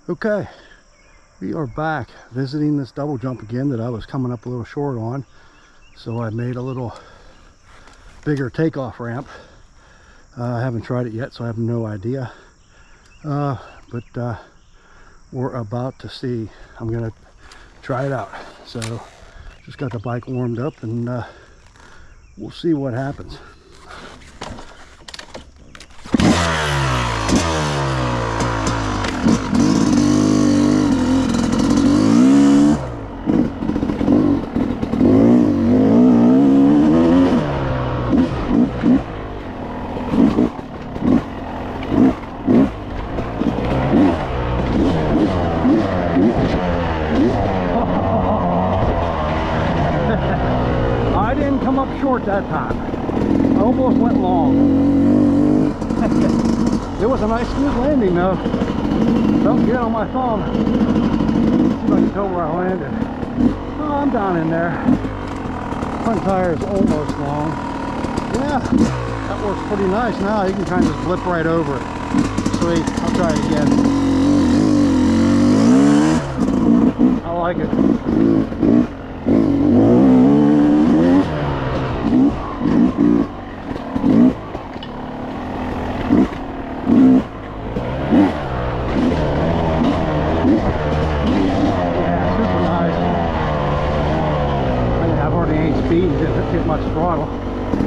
Okay, we are back visiting this double jump again that I was coming up a little short on. So I made a little bigger takeoff ramp. I haven't tried it yet, so I have no idea. But we're about to see. I'm gonna try it out. So just got the bike warmed up, and we'll see what happens. I didn't come up short that time. I almost went long. It was a nice smooth landing though. Felt good on my thumb. See if I can tell where I landed. Oh, I'm down in there. Front tire is almost long. Yeah, that works pretty nice now. You can kind of just flip right over it. Sweet, I'll try it again. I like it. Speed didn't get much throttle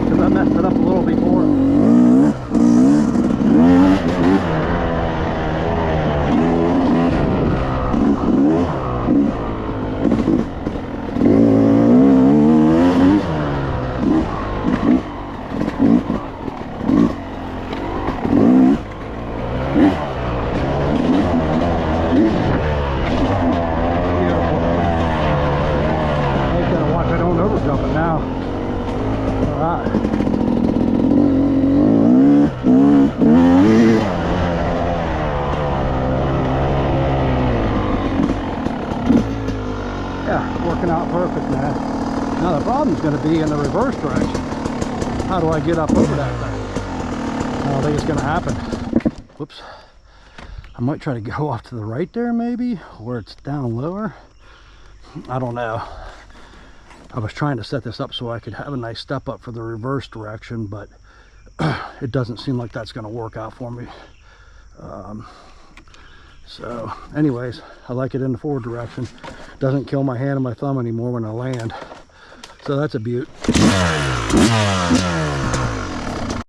because I messed it up a little before. Jumping now. Alright. Yeah, working out perfect, man. Now the problem's going to be in the reverse direction. How do I get up over that thing? I don't think it's going to happen. Whoops. I might try to go off to the right there maybe, where it's down lower. I don't know. I was trying to set this up so I could have a nice step up for the reverse direction, but it doesn't seem like that's going to work out for me. So anyways, I like it in the forward direction. Doesn't kill my hand and my thumb anymore when I land. So that's a beaut.